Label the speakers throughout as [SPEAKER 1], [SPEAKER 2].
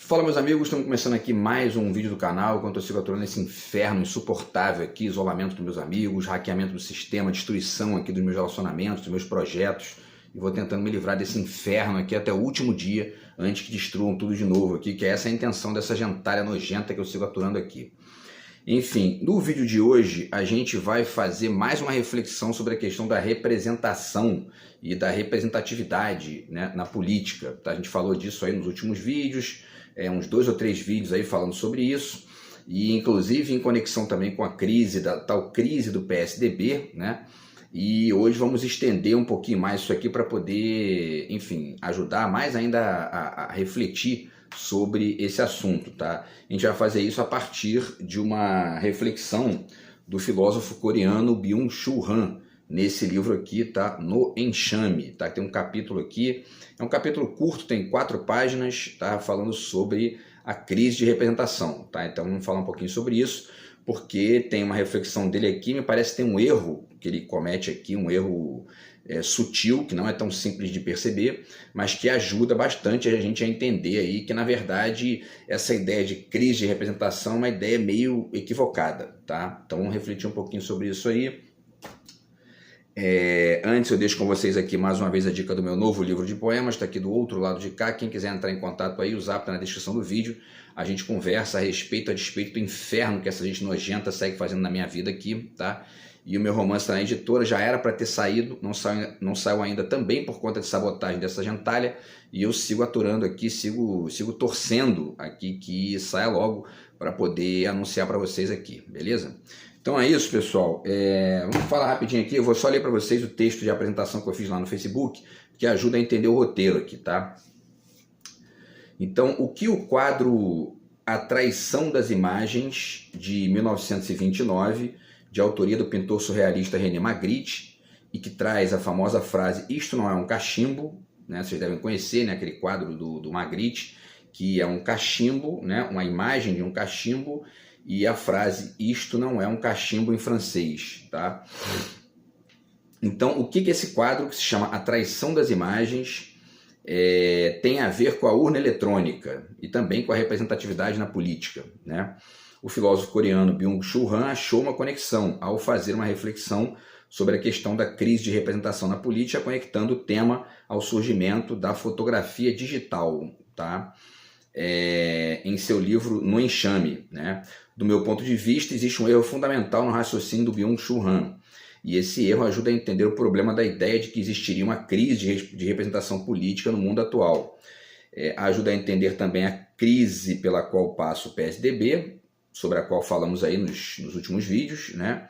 [SPEAKER 1] Fala, meus amigos, estamos começando aqui mais um vídeo do canal, enquanto eu sigo atuando nesse inferno insuportável aqui, isolamento dos meus amigos, hackeamento do sistema, destruição aqui dos meus relacionamentos, dos meus projetos, e vou tentando me livrar desse inferno aqui até o último dia, antes que destruam tudo de novo aqui, que essa é a intenção dessa gentalha nojenta que eu sigo atuando aqui. Enfim, no vídeo de hoje a gente vai fazer mais uma reflexão sobre a questão da representação e da representatividade, né, na política. Tá? A gente falou disso aí nos últimos vídeos, uns 2 ou 3 vídeos aí falando sobre isso, e inclusive em conexão também com a crise, da tal crise do PSDB, né? E hoje vamos estender um pouquinho mais isso aqui para poder, enfim, ajudar mais ainda a refletir sobre esse assunto, tá? A gente vai fazer isso a partir de uma reflexão do filósofo coreano Byung-Chul Han, nesse livro aqui, tá? No Enxame, tá? Tem um capítulo aqui, é um capítulo curto, tem 4 páginas, tá? Falando sobre a crise de representação, tá? Então vamos falar um pouquinho sobre isso, porque tem uma reflexão dele aqui, me parece que tem um erro que ele comete aqui, um erro sutil, que não é tão simples de perceber, mas que ajuda bastante a gente a entender aí que, na verdade, essa ideia de crise de representação é uma ideia meio equivocada, tá? Então vamos refletir um pouquinho sobre isso aí. Antes eu deixo com vocês aqui mais uma vez a dica do meu novo livro de poemas, está aqui do outro lado de cá. Quem quiser entrar em contato aí, o zap tá na descrição do vídeo. A gente conversa a despeito do inferno que essa gente nojenta segue fazendo na minha vida aqui, tá? E o meu romance está na editora, já era para ter saído, não saiu ainda também por conta de sabotagem dessa gentalha, e eu sigo aturando aqui, sigo torcendo aqui que saia logo para poder anunciar para vocês aqui, beleza? Então é isso, pessoal. Vamos falar rapidinho aqui, eu vou só ler para vocês o texto de apresentação que eu fiz lá no Facebook, que ajuda a entender o roteiro aqui, tá? Então, o que o quadro A Traição das Imagens, de 1929, de autoria do pintor surrealista René Magritte, e que traz a famosa frase "Isto não é um cachimbo", né? Vocês devem conhecer, né? Aquele quadro do Magritte, que é um cachimbo, né? Uma imagem de um cachimbo, e a frase "Isto não é um cachimbo" em francês, tá? Então, o que esse quadro, que se chama A Traição das Imagens, tem a ver com a urna eletrônica e também com a representatividade na política, né? O filósofo coreano Byung-Chul Han achou uma conexão ao fazer uma reflexão sobre a questão da crise de representação na política, conectando o tema ao surgimento da fotografia digital, tá? Em seu livro No Enxame, né? Do meu ponto de vista, existe um erro fundamental no raciocínio do Byung-Chul Han, e esse erro ajuda a entender o problema da ideia de que existiria uma crise de representação política no mundo atual. Ajuda a entender também a crise pela qual passa o PSDB, sobre a qual falamos aí nos últimos vídeos, né?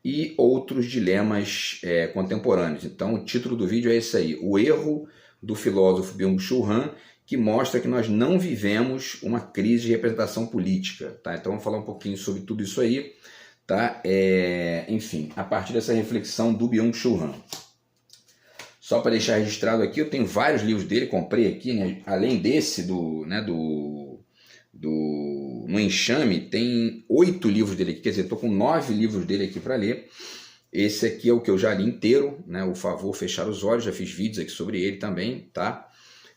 [SPEAKER 1] E outros dilemas contemporâneos. Então o título do vídeo é esse aí, o erro do filósofo Byung-Chul Han, que mostra que nós não vivemos uma crise de representação política, tá? Então vamos falar um pouquinho sobre tudo isso aí, tá? Enfim, a partir dessa reflexão do Byung-Chul Han. Só para deixar registrado aqui, eu tenho vários livros dele, comprei aqui, né? Além desse No Enxame, tem 8 livros dele aqui, quer dizer, estou com 9 livros dele aqui para ler. Esse aqui é o que eu já li inteiro, né? O Favor Fechar os Olhos, já fiz vídeos aqui sobre ele também, tá?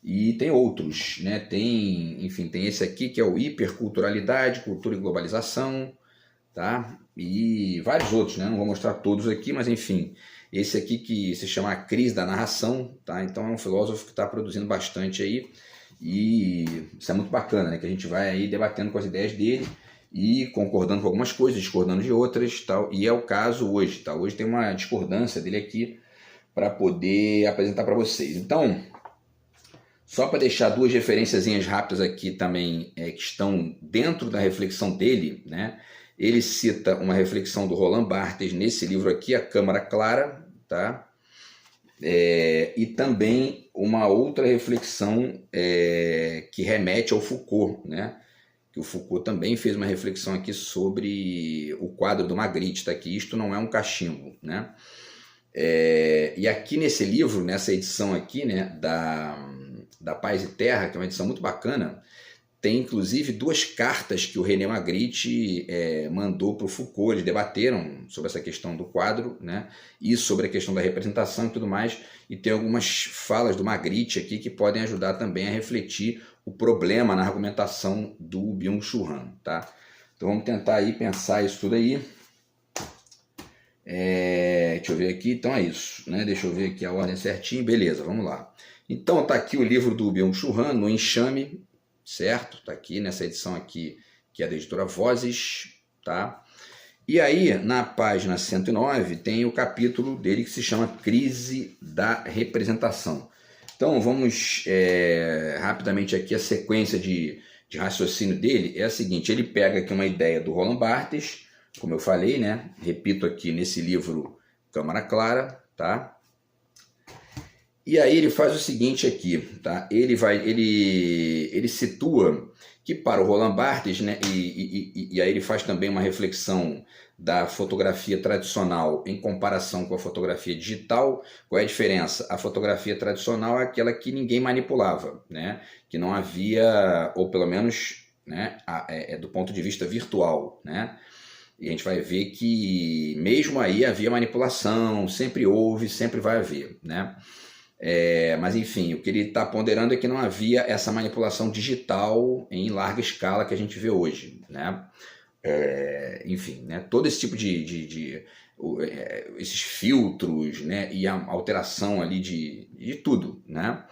[SPEAKER 1] E tem outros, né? Tem esse aqui que é o Hiperculturalidade, Cultura e Globalização, tá? E vários outros, né? Não vou mostrar todos aqui, mas enfim, esse aqui que se chama A Crise da Narração, tá? Então é um filósofo que está produzindo bastante aí, e isso é muito bacana, né? Que a gente vai aí debatendo com as ideias dele e concordando com algumas coisas, discordando de outras, tal. E é o caso hoje, tá? Hoje tem uma discordância dele aqui para poder apresentar para vocês. Então, só para deixar 2 referenciazinhas rápidas aqui também, que estão dentro da reflexão dele, né? Ele cita uma reflexão do Roland Barthes nesse livro aqui, A Câmara Clara, tá? E também uma outra reflexão que remete ao Foucault, né? Que o Foucault também fez uma reflexão aqui sobre o quadro do Magritte, tá? Que isto não é um cachimbo, né? E aqui nesse livro, nessa edição aqui, né, da Paz e Terra, que é uma edição muito bacana, tem inclusive 2 cartas que o René Magritte mandou para o Foucault. Eles debateram sobre essa questão do quadro, né, e sobre a questão da representação e tudo mais, e tem algumas falas do Magritte aqui que podem ajudar também a refletir o problema na argumentação do Byung-Chul Han, tá? Então vamos tentar aí pensar isso tudo aí. Deixa eu ver aqui, então é isso, né? Deixa eu ver aqui a ordem certinho, beleza, vamos lá. Então tá aqui o livro do Byung-Chul Han, No Enxame, certo? Tá aqui nessa edição aqui, que é da editora Vozes, tá? E aí, na página 109, tem o capítulo dele que se chama Crise da Representação. Então vamos rapidamente aqui, a sequência de raciocínio dele é a seguinte: ele pega aqui uma ideia do Roland Barthes, como eu falei, né? Repito aqui nesse livro Câmara Clara, tá? E aí ele faz o seguinte aqui, tá? Ele situa que para o Roland Barthes, né? E aí ele faz também uma reflexão da fotografia tradicional em comparação com a fotografia digital. Qual é a diferença? A fotografia tradicional é aquela que ninguém manipulava, né? Que não havia, ou pelo menos, né, do ponto de vista virtual, né? E a gente vai ver que mesmo aí havia manipulação, sempre houve, sempre vai haver, né? Mas enfim, o que ele está ponderando é que não havia essa manipulação digital em larga escala que a gente vê hoje, né? Enfim, né? Todo esse tipo esses filtros, né? E a alteração ali de tudo, né?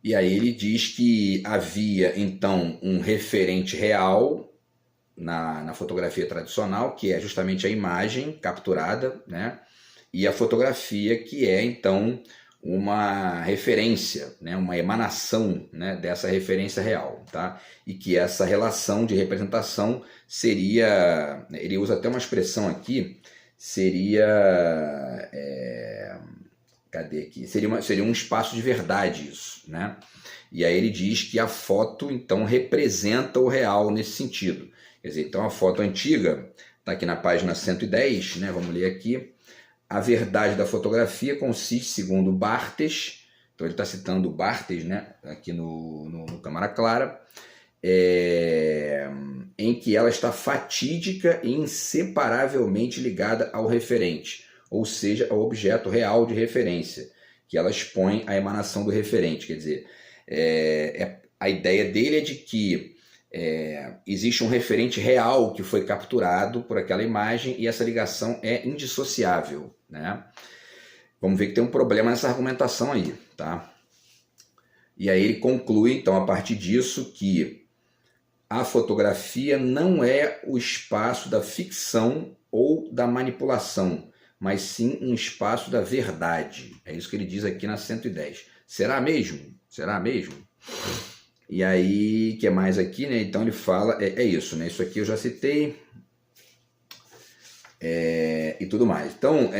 [SPEAKER 1] E aí ele diz que havia então um referente real na fotografia tradicional, que é justamente a imagem capturada, né? E a fotografia, que é então uma referência, né? Uma emanação, né? Dessa referência real, tá? E que essa relação de representação seria, ele usa até uma expressão aqui, seria, cadê aqui? Seria um espaço de verdade isso, né? E aí ele diz que a foto então representa o real nesse sentido. Quer dizer, então a foto antiga está aqui na página 110, né? Vamos ler aqui. A verdade da fotografia consiste, segundo Barthes, então ele está citando Barthes, né? Aqui no Câmara Clara, em que ela está fatídica e inseparavelmente ligada ao referente, ou seja, ao objeto real de referência, que ela expõe a emanação do referente. Quer dizer, a ideia dele é de que existe um referente real que foi capturado por aquela imagem e essa ligação é indissociável, né? Vamos ver que tem um problema nessa argumentação aí, tá? E aí ele conclui, então, a partir disso, que a fotografia não é o espaço da ficção ou da manipulação, mas sim um espaço da verdade. É isso que ele diz aqui na 110. Será mesmo? Será mesmo? E aí, o que mais aqui, né? Então ele fala, isso, né? Isso aqui eu já citei, e tudo mais. Então,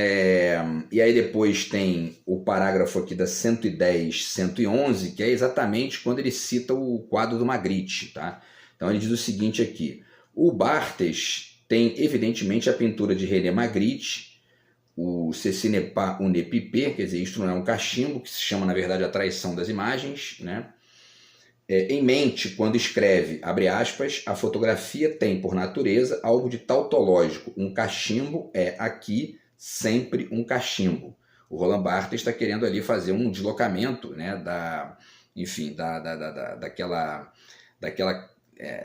[SPEAKER 1] e aí depois tem o parágrafo aqui da 110, 111, que é exatamente quando ele cita o quadro do Magritte, tá? Então ele diz o seguinte aqui: o Barthes tem evidentemente a pintura de René Magritte, o Ceci n'est pas un épipé, quer dizer, isto não é um cachimbo, que se chama na verdade a traição das imagens, né? Em mente quando escreve, abre aspas, a fotografia tem por natureza algo de tautológico, um cachimbo é aqui sempre um cachimbo. O Roland Barthes está querendo ali fazer um deslocamento, né,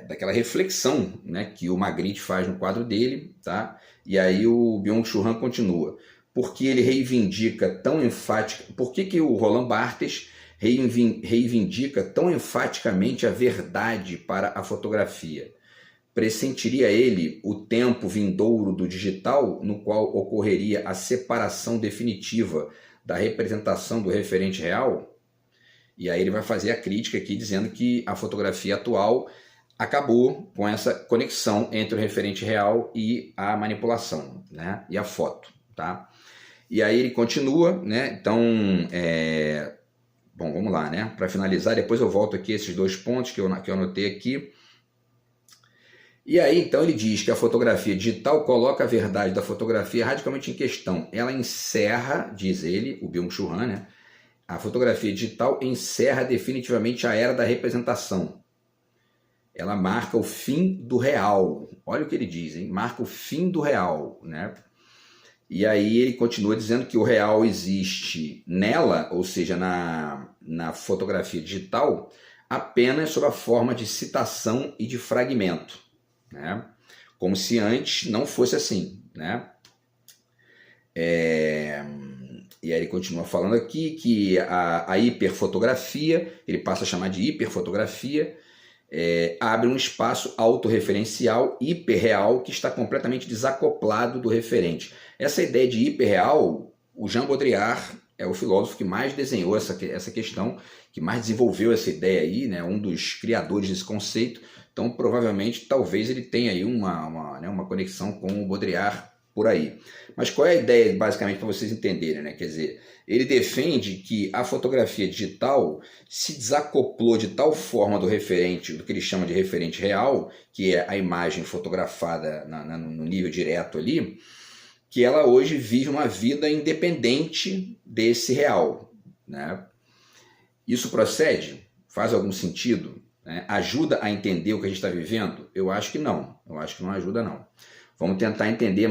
[SPEAKER 1] daquela reflexão, né, que o Magritte faz no quadro dele, tá? E aí o Byung-Chul Han continua. Porque ele reivindica tão enfática, por que o Roland Barthes reivindica tão enfaticamente a verdade para a fotografia? Pressentiria ele o tempo vindouro do digital, no qual ocorreria a separação definitiva da representação do referente real? E aí ele vai fazer a crítica aqui dizendo que a fotografia atual acabou com essa conexão entre o referente real e a manipulação, né? E a foto, tá? E aí ele continua, né? Então, bom, vamos lá, né? Para finalizar, depois eu volto aqui a esses 2 pontos que eu anotei aqui. E aí, então, ele diz que a fotografia digital coloca a verdade da fotografia radicalmente em questão. Ela encerra, diz ele, o Byung-Chul Han, né? A fotografia digital encerra definitivamente a era da representação. ela marca o fim do real. Olha o que ele diz, hein? Marca o fim do real, né? E aí ele continua dizendo que o real existe nela, ou seja, na fotografia digital, apenas sob a forma de citação e de fragmento, né? Como se antes não fosse assim, né? E aí ele continua falando aqui que a hiperfotografia, ele passa a chamar de hiperfotografia, abre um espaço autorreferencial hiperreal que está completamente desacoplado do referente. Essa ideia de hiperreal, o Jean Baudrillard é o filósofo que mais desenhou essa questão, que mais desenvolveu essa ideia aí, né? Um dos criadores desse conceito. Então, provavelmente, talvez ele tenha aí uma conexão com o Baudrillard por aí. Mas qual é a ideia, basicamente, para vocês entenderem, né? Quer dizer, ele defende que a fotografia digital se desacoplou de tal forma do referente, do que ele chama de referente real, que é a imagem fotografada no nível direto ali, que ela hoje vive uma vida independente desse real, né? Isso procede? Faz algum sentido? Né? Ajuda a entender o que a gente está vivendo? Eu acho que não. Eu acho que não ajuda, não. Vamos tentar entender,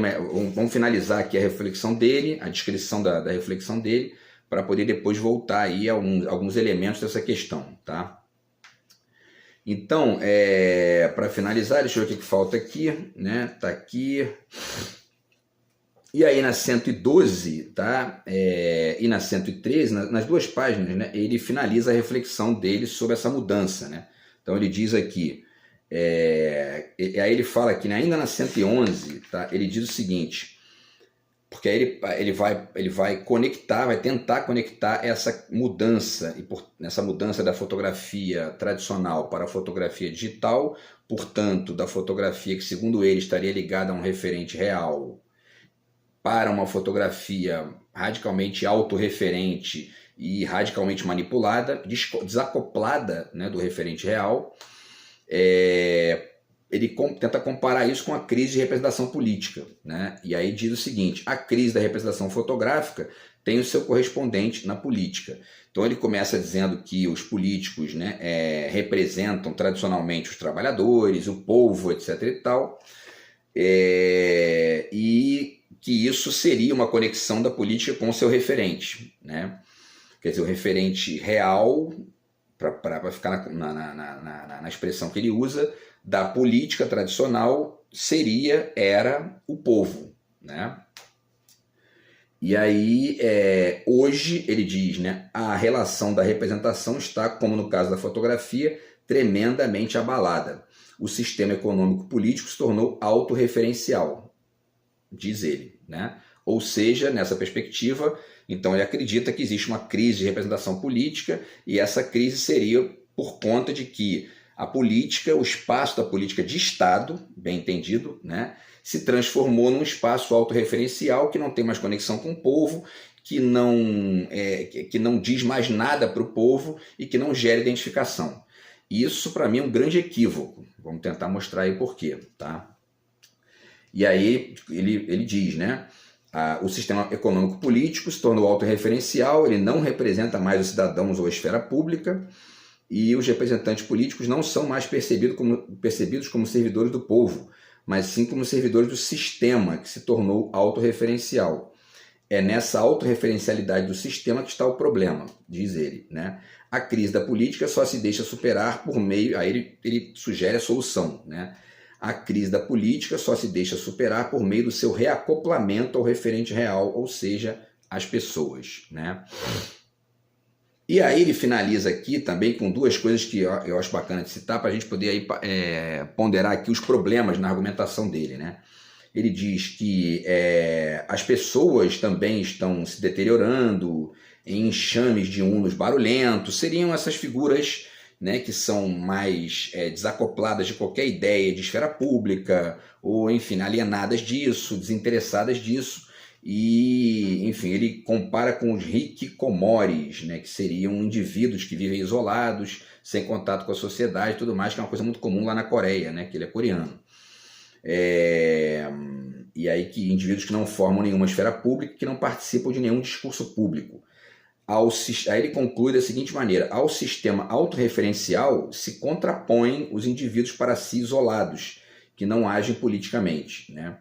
[SPEAKER 1] vamos finalizar aqui a reflexão dele, a descrição da reflexão dele, para poder depois voltar aí a alguns elementos dessa questão, tá? Então, para finalizar, deixa eu ver o que falta aqui, né? Tá aqui. E aí na 112, tá? E na 113, nas duas páginas, né? Ele finaliza a reflexão dele sobre essa mudança, né? Então ele diz aqui, aí ele fala aqui, né? Ainda na 111, tá? Ele diz o seguinte, porque aí ele vai conectar, vai tentar conectar essa mudança, essa mudança da fotografia tradicional para a fotografia digital, portanto, da fotografia que, segundo ele, estaria ligada a um referente real, para uma fotografia radicalmente autorreferente e radicalmente manipulada, desacoplada, né, do referente real. Ele tenta comparar isso com a crise de representação política, né? E aí diz o seguinte, a crise da representação fotográfica tem o seu correspondente na política. Então ele começa dizendo que os políticos, né, representam tradicionalmente os trabalhadores, o povo, etc. e tal, e que isso seria uma conexão da política com o seu referente, né? Quer dizer, o referente real, para ficar na expressão que ele usa, da política tradicional era o povo, né? E aí, hoje, ele diz, né, a relação da representação está, como no caso da fotografia, tremendamente abalada. O sistema econômico-político se tornou autorreferencial, diz ele, né? Ou seja, nessa perspectiva, então ele acredita que existe uma crise de representação política e essa crise seria por conta de que a política, o espaço da política de Estado, bem entendido, né, se transformou num espaço autorreferencial que não tem mais conexão com o povo, que não diz mais nada para o povo e que não gera identificação. Isso, para mim, é um grande equívoco. Vamos tentar mostrar aí por quê, tá? E aí ele diz, né? O sistema econômico-político se tornou autorreferencial, ele não representa mais os cidadãos ou a esfera pública, e os representantes políticos não são mais percebidos como servidores do povo, mas sim como servidores do sistema, que se tornou autorreferencial. É nessa autorreferencialidade do sistema que está o problema, diz ele, né? A crise da política só se deixa superar por meio... Aí ele sugere a solução, né? A crise da política só se deixa superar por meio do seu reacoplamento ao referente real, ou seja, às pessoas, né? E aí ele finaliza aqui também com duas coisas que eu acho bacana de citar para a gente poder aí, ponderar aqui os problemas na argumentação dele, né? Ele diz que as pessoas também estão se deteriorando em enxames de unos barulhentos, seriam essas figuras, né, que são mais desacopladas de qualquer ideia de esfera pública, ou, enfim, alienadas disso, desinteressadas disso, e, enfim, ele compara com os hikikomoris, né, que seriam indivíduos que vivem isolados, sem contato com a sociedade e tudo mais, que é uma coisa muito comum lá na Coreia, né, que ele é coreano. E aí que indivíduos que não formam nenhuma esfera pública, que não participam de nenhum discurso público. Aí ele conclui da seguinte maneira: ao sistema autorreferencial se contrapõem os indivíduos para si isolados, que não agem politicamente, né?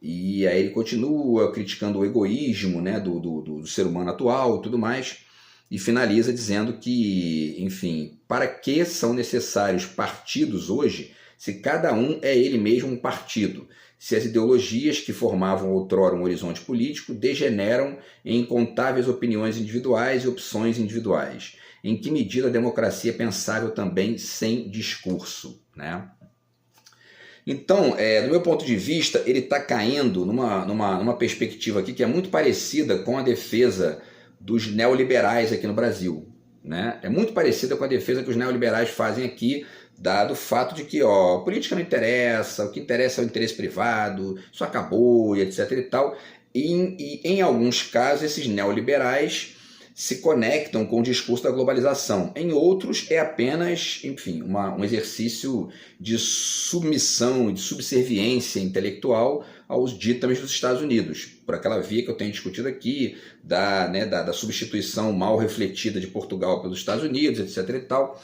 [SPEAKER 1] E aí ele continua criticando o egoísmo, né, do ser humano atual e tudo mais, e finaliza dizendo que, enfim, para que são necessários partidos hoje se cada um é ele mesmo um partido? Se as ideologias que formavam outrora um horizonte político degeneram em incontáveis opiniões individuais e opções individuais? Em que medida a democracia é pensável também sem discurso, né? Então, do meu ponto de vista, ele está caindo numa perspectiva aqui que é muito parecida com a defesa dos neoliberais aqui no Brasil, né? É muito parecida com a defesa que os neoliberais fazem aqui, dado o fato de que a política não interessa, o que interessa é o interesse privado, isso acabou e etc e tal. E em alguns casos, esses neoliberais se conectam com o discurso da globalização. Em outros, é apenas, enfim, um exercício de submissão, de subserviência intelectual aos ditames dos Estados Unidos, por aquela via que eu tenho discutido aqui, da substituição mal refletida de Portugal pelos Estados Unidos, etc e tal.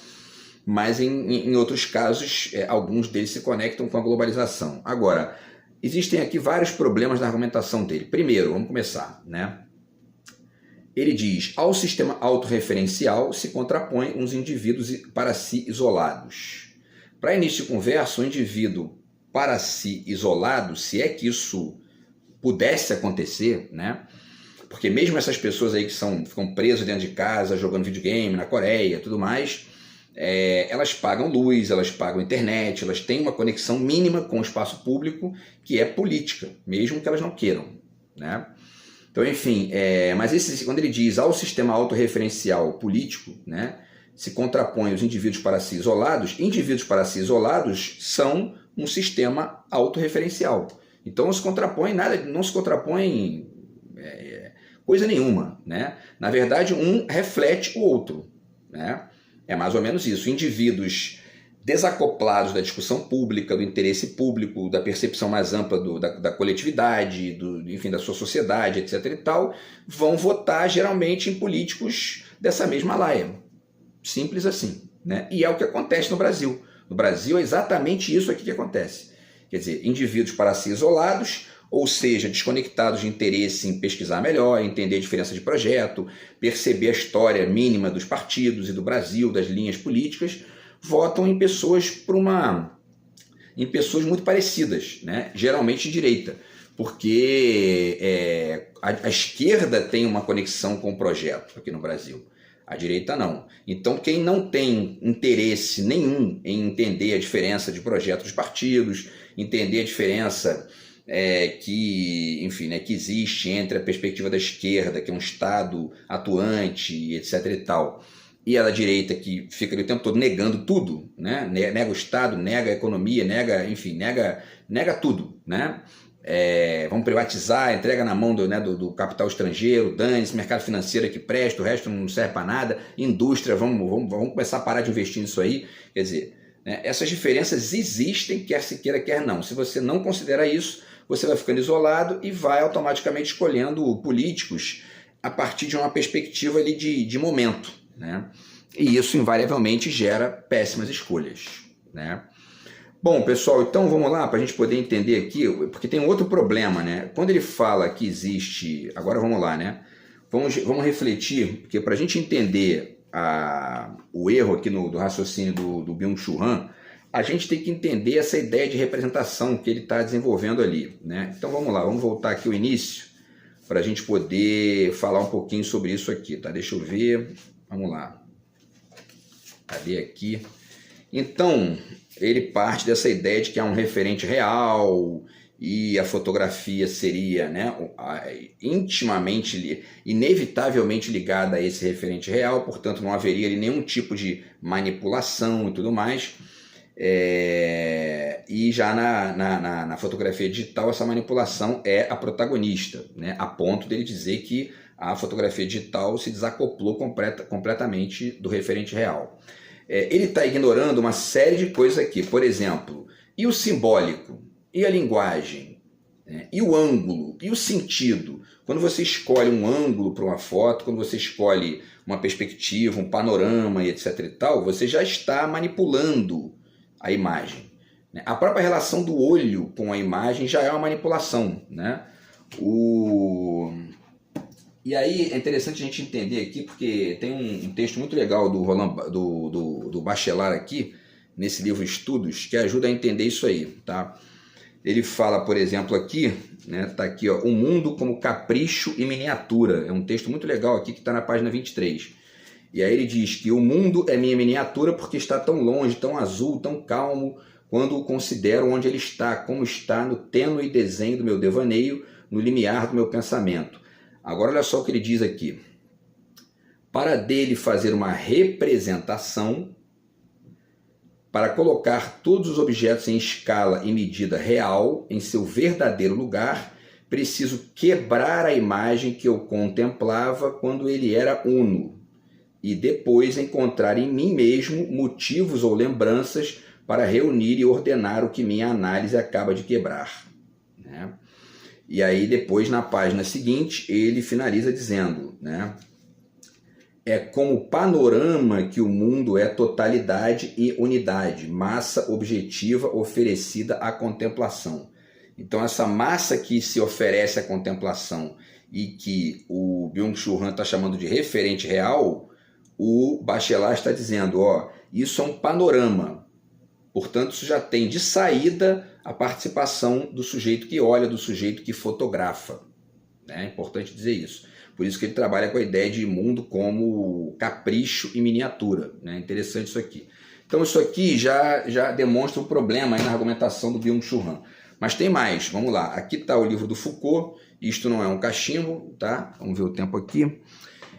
[SPEAKER 1] Mas em outros casos, alguns deles se conectam com a globalização. Agora, existem aqui vários problemas na argumentação dele. Primeiro, vamos começar, né? Ele diz: ao sistema autorreferencial se contrapõem uns indivíduos para si isolados. Para início de conversa, o indivíduo para si isolado, se é que isso pudesse acontecer, né? Porque mesmo essas pessoas aí que ficam presas dentro de casa, jogando videogame na Coreia, tudo mais, elas pagam luz, elas pagam internet, elas têm uma conexão mínima com o espaço público, que é política, mesmo que elas não queiram, né? Então, enfim, mas quando ele diz ao sistema autorreferencial político, né, se contrapõe os indivíduos para si isolados são um sistema autorreferencial. Então não se contrapõe coisa nenhuma, né? Na verdade, um reflete o outro, né? É mais ou menos isso. Indivíduos desacoplados da discussão pública, do interesse público, da percepção mais ampla da coletividade, enfim, da sua sociedade, etc. e tal, vão votar geralmente em políticos dessa mesma laia. Simples assim, né? E é o que acontece no Brasil. No Brasil é exatamente isso aqui que acontece. Quer dizer, indivíduos para si isolados, ou seja, desconectados de interesse em pesquisar melhor, entender a diferença de projeto, perceber a história mínima dos partidos e do Brasil, das linhas políticas, votam em pessoas muito parecidas, né? Geralmente de direita, porque a esquerda tem uma conexão com o projeto aqui no Brasil, a direita não. Então quem não tem interesse nenhum em entender a diferença de projeto dos partidos, entender a diferença que existe entre a perspectiva da esquerda, que é um Estado atuante, etc. e tal, e a da direita, que fica o tempo todo negando tudo, né? Nega o Estado, nega a economia, nega tudo, né? Vamos privatizar, entrega na mão do capital estrangeiro, dane-se, mercado financeiro que presta, o resto não serve para nada, indústria, vamos começar a parar de investir nisso aí. Quer dizer, né, essas diferenças existem, quer se queira, quer não. Se você não considera isso, você vai ficando isolado e vai automaticamente escolhendo políticos a partir de uma perspectiva ali de momento, né? E isso invariavelmente gera péssimas escolhas, né? Bom, pessoal, então vamos lá para a gente poder entender aqui, porque tem outro problema, né? Quando ele fala que existe... Agora vamos lá, né? Vamos refletir, porque para a gente entender o erro aqui do raciocínio do Byung-Chul Han, a gente tem que entender essa ideia de representação que ele está desenvolvendo ali, né? Então vamos lá, vamos voltar aqui ao início para a gente poder falar um pouquinho sobre isso aqui, tá? Deixa eu ver, vamos lá. Cadê aqui? Então, ele parte dessa ideia de que há um referente real e a fotografia seria, né, inevitavelmente ligada a esse referente real, portanto não haveria ali nenhum tipo de manipulação e tudo mais. E já na fotografia digital essa manipulação é a protagonista, né, a ponto dele dizer que a fotografia digital se desacoplou completamente do referente real. Ele está ignorando uma série de coisas aqui, por exemplo, e o simbólico, e a linguagem, né? E o ângulo, e o sentido. Quando você escolhe um ângulo para uma foto, quando você escolhe uma perspectiva, um panorama e etc e tal, você já está manipulando a imagem, né? A própria relação do olho com a imagem já é uma manipulação, né? E aí é interessante a gente entender aqui, porque tem um texto muito legal do do Bachelard aqui, nesse livro Estudos, que ajuda a entender isso aí, tá? Ele fala, por exemplo, aqui, né, tá aqui, ó, O Mundo como Capricho e Miniatura. É um texto muito legal aqui que está na página 23. E aí ele diz que o mundo é minha miniatura porque está tão longe, tão azul, tão calmo, quando o considero onde ele está, como está no tênue desenho do meu devaneio, no limiar do meu pensamento. Agora olha só o que ele diz aqui. Para dele fazer uma representação, para colocar todos os objetos em escala e medida real, em seu verdadeiro lugar, preciso quebrar a imagem que eu contemplava quando ele era uno, e depois encontrar em mim mesmo motivos ou lembranças para reunir e ordenar o que minha análise acaba de quebrar, né? E aí depois, na página seguinte, ele finaliza dizendo, né? É como panorama que o mundo é totalidade e unidade, massa objetiva oferecida à contemplação. Então essa massa que se oferece à contemplação e que o Byung-Chul Han está chamando de referente real, o Bachelard está dizendo, ó, isso é um panorama. Portanto, isso já tem de saída a participação do sujeito que olha, do sujeito que fotografa. É importante dizer isso. Por isso que ele trabalha com a ideia de mundo como capricho e miniatura, né? Interessante isso aqui. Então isso aqui já demonstra um problema aí na argumentação do Byung-Chul Han. Mas tem mais, vamos lá. Aqui está o livro do Foucault, Isto Não É um Cachimbo, tá? Vamos ver o tempo aqui.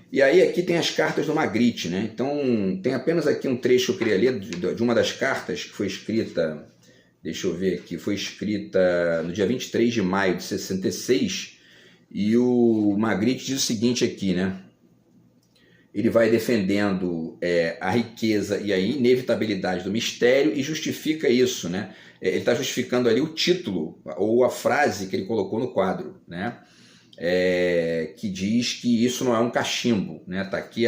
[SPEAKER 1] E aí aqui tem as cartas do Magritte, né? Então tem apenas aqui um trecho que eu queria ler de uma das cartas que foi escrita, deixa eu ver aqui, foi escrita no dia 23 de maio de 66, e o Magritte diz o seguinte aqui, né? Ele vai defendendo a riqueza e a inevitabilidade do mistério e justifica isso, né? Ele está justificando ali o título ou a frase que ele colocou no quadro, né? Que diz que isso não é um cachimbo, né? Tá aqui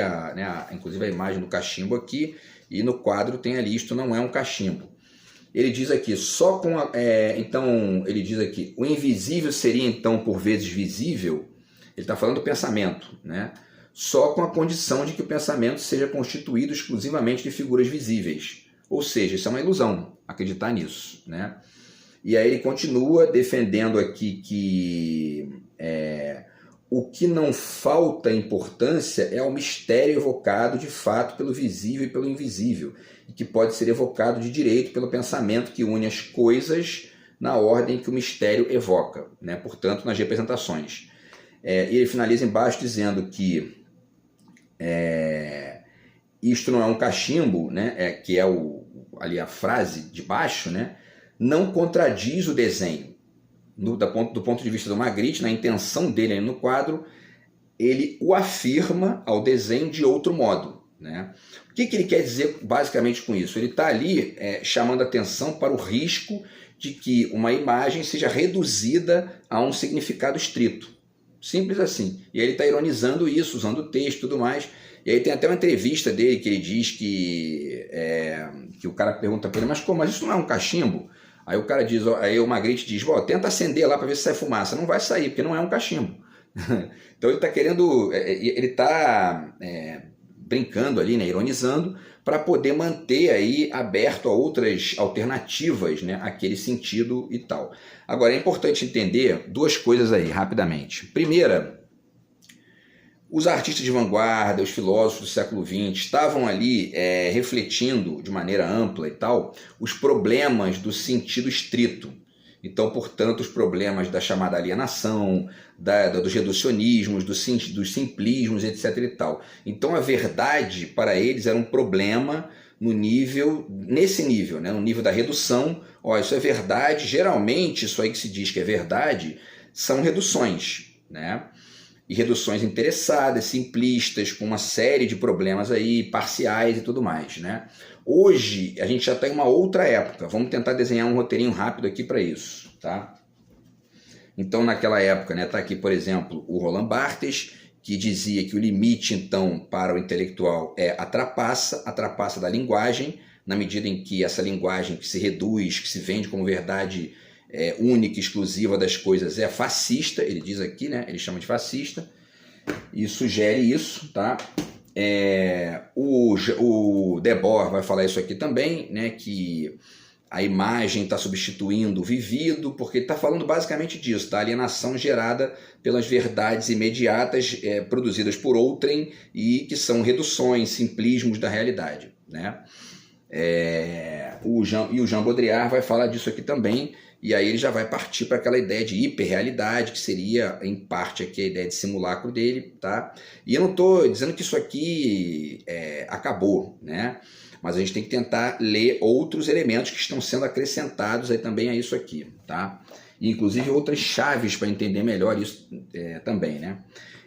[SPEAKER 1] inclusive a imagem do cachimbo aqui, e no quadro tem ali, isto não é um cachimbo. Ele diz aqui, então, ele diz aqui, o invisível seria então por vezes visível. Ele está falando do pensamento, né? Só com a condição de que o pensamento seja constituído exclusivamente de figuras visíveis. Ou seja, isso é uma ilusão, acreditar nisso, né? E aí ele continua defendendo aqui que o que não falta importância é o mistério evocado de fato pelo visível e pelo invisível, e que pode ser evocado de direito pelo pensamento que une as coisas na ordem que o mistério evoca, né? Portanto, nas representações. E ele finaliza embaixo dizendo que isto não é um cachimbo, né? Que é ali a frase de baixo, né? Não contradiz o desenho. Do ponto de vista do Magritte, na intenção dele aí no quadro, ele o afirma ao desenho de outro modo, né? O que ele quer dizer basicamente com isso? Ele está ali chamando atenção para o risco de que uma imagem seja reduzida a um significado estrito. Simples assim. E ele está ironizando isso, usando o texto e tudo mais. E aí tem até uma entrevista dele que ele diz que o cara pergunta para ele, mas isso não é um cachimbo? Aí o cara diz, aí o Magritte diz, tenta acender lá para ver se sai fumaça. Não vai sair, porque não é um cachimbo. Então ele está querendo, ele está brincando ali, né, ironizando, para poder manter aí aberto a outras alternativas, né, aquele sentido e tal. Agora é importante entender duas coisas aí, rapidamente. Primeira, os artistas de vanguarda, os filósofos do século XX estavam ali refletindo de maneira ampla e tal os problemas do sentido estrito. Então, portanto, os problemas da chamada alienação, dos reducionismos, dos simplismos, etc. e tal. Então, a verdade para eles era um problema nesse nível, né? No nível da redução. Isso é verdade. Geralmente, isso aí que se diz que é verdade são reduções, né? E reduções interessadas, simplistas, com uma série de problemas aí, parciais e tudo mais, né? Hoje, a gente já está em uma outra época. Vamos tentar desenhar um roteirinho rápido aqui para isso, tá? Então, naquela época, né, está aqui, por exemplo, o Roland Barthes, que dizia que o limite, então, para o intelectual é a trapaça da linguagem, na medida em que essa linguagem que se reduz, que se vende como verdade única e exclusiva das coisas é fascista, ele diz aqui, né, ele chama de fascista, e sugere isso, tá? O Debord vai falar isso aqui também, né, que a imagem está substituindo o vivido, porque ele está falando basicamente disso, da alienação gerada pelas verdades imediatas produzidas por outrem e que são reduções, simplismos da realidade, né? O Jean Baudrillard vai falar disso aqui também, e aí ele já vai partir para aquela ideia de hiperrealidade, que seria, em parte, aqui a ideia de simulacro dele, tá? E eu não estou dizendo que isso aqui acabou, né? Mas a gente tem que tentar ler outros elementos que estão sendo acrescentados aí também a isso aqui, tá? E, inclusive, outras chaves para entender melhor isso também, né?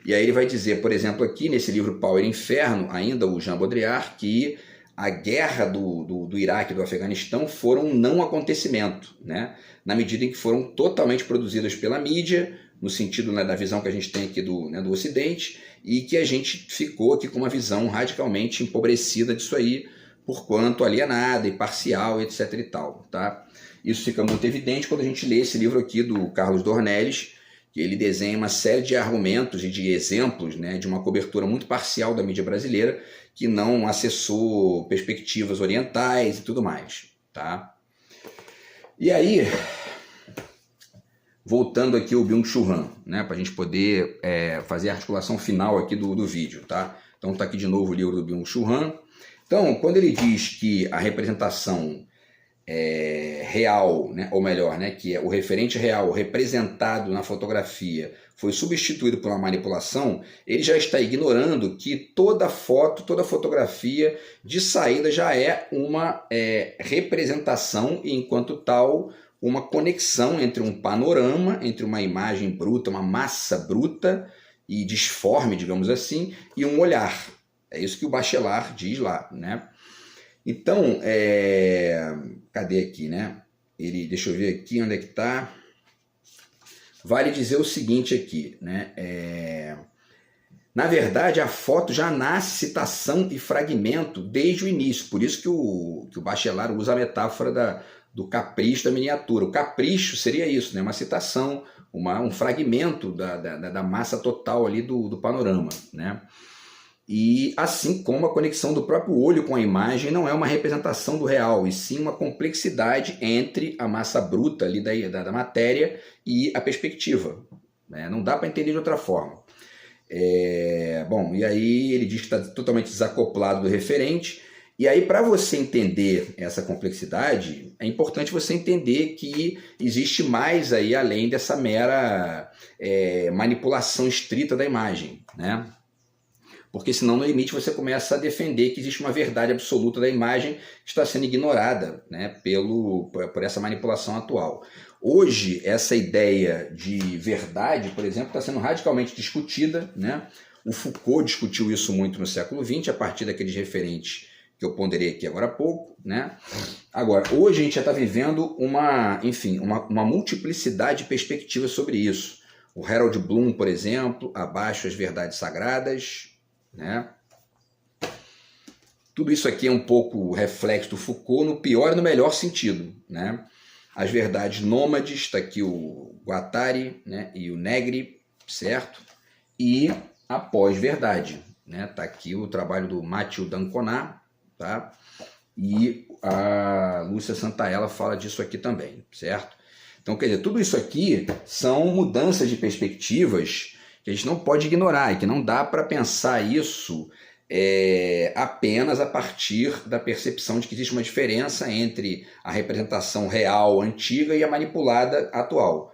[SPEAKER 1] E aí ele vai dizer, por exemplo, aqui nesse livro Power e Inferno, ainda o Jean Baudrillard, que a guerra do Iraque e do Afeganistão foram um não acontecimento, né? Na medida em que foram totalmente produzidas pela mídia, no sentido, né, da visão que a gente tem aqui do Ocidente, e que a gente ficou aqui com uma visão radicalmente empobrecida disso aí, porquanto alienada e parcial, etc. e tal, tá? Isso fica muito evidente quando a gente lê esse livro aqui do Carlos Dornelles, que ele desenha uma série de argumentos e de exemplos, né, de uma cobertura muito parcial da mídia brasileira, que não acessou perspectivas orientais e tudo mais, tá? E aí, voltando aqui ao Byung-Chul Han, né, para a gente poder fazer a articulação final aqui do vídeo, tá? Então tá aqui de novo o livro do Byung-Chul Han. Então, quando ele diz que a representação real, né, ou melhor, né, que o referente real representado na fotografia foi substituído por uma manipulação, ele já está ignorando que toda foto, toda fotografia de saída já é uma representação e, enquanto tal, uma conexão entre um panorama, entre uma imagem bruta, uma massa bruta e disforme, digamos assim, e um olhar. É isso que o Bachelard diz lá, né? Então, cadê aqui, né? Deixa eu ver aqui onde é que está. Vale dizer o seguinte aqui, né? Na verdade, a foto já nasce citação e fragmento desde o início. Por isso que o Bachelard usa a metáfora do capricho da miniatura. O capricho seria isso, né? Uma citação, um fragmento da massa total ali do panorama, né? E assim como a conexão do próprio olho com a imagem não é uma representação do real, e sim uma complexidade entre a massa bruta ali da matéria e a perspectiva, né? Não dá para entender de outra forma. Bom, e aí ele diz que está totalmente desacoplado do referente, e aí para você entender essa complexidade, é importante você entender que existe mais aí além dessa mera manipulação estrita da imagem, né? Porque senão no limite você começa a defender que existe uma verdade absoluta da imagem que está sendo ignorada, né, por essa manipulação atual. Hoje, essa ideia de verdade, por exemplo, está sendo radicalmente discutida, né? O Foucault discutiu isso muito no século XX, a partir daqueles referentes que eu ponderei aqui agora há pouco, né? Agora, hoje a gente já está vivendo uma multiplicidade de perspectivas sobre isso. O Harold Bloom, por exemplo, Abaixo as Verdades Sagradas, né? Tudo isso aqui é um pouco reflexo do Foucault no pior e no melhor sentido, né? As verdades nômades, está aqui o Guattari, né, e o Negri, certo? E a pós-verdade, né? Está aqui o trabalho do Mathieu d'Ancona, tá? E a Lúcia Santaella fala disso aqui também, certo? Então, quer dizer, tudo isso aqui são mudanças de perspectivas que a gente não pode ignorar e que não dá para pensar isso apenas a partir da percepção de que existe uma diferença entre a representação real antiga e a manipulada atual.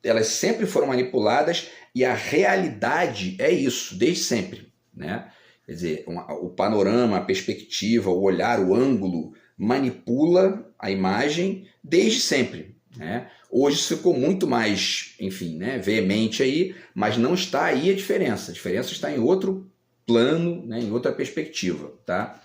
[SPEAKER 1] Elas sempre foram manipuladas e a realidade é isso, desde sempre, né? Quer dizer, o panorama, a perspectiva, o olhar, o ângulo manipula a imagem desde sempre, né? Hoje isso ficou muito mais, enfim, né, veemente aí, mas não está aí a diferença. A diferença está em outro plano, né, em outra perspectiva, tá?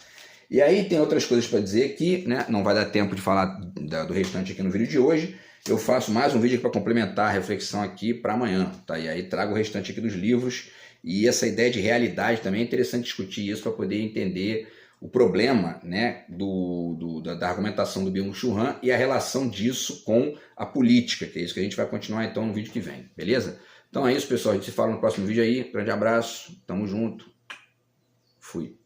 [SPEAKER 1] E aí tem outras coisas para dizer que, né, não vai dar tempo de falar do restante aqui no vídeo de hoje. Eu faço mais um vídeo para complementar a reflexão aqui para amanhã, tá? E aí trago o restante aqui dos livros. E essa ideia de realidade também é interessante discutir isso para poder entender o problema, né, da argumentação do Byung-Chul Han e a relação disso com a política, que é isso que a gente vai continuar então no vídeo que vem, beleza? Então é isso, pessoal, a gente se fala no próximo vídeo aí, grande abraço, tamo junto, fui.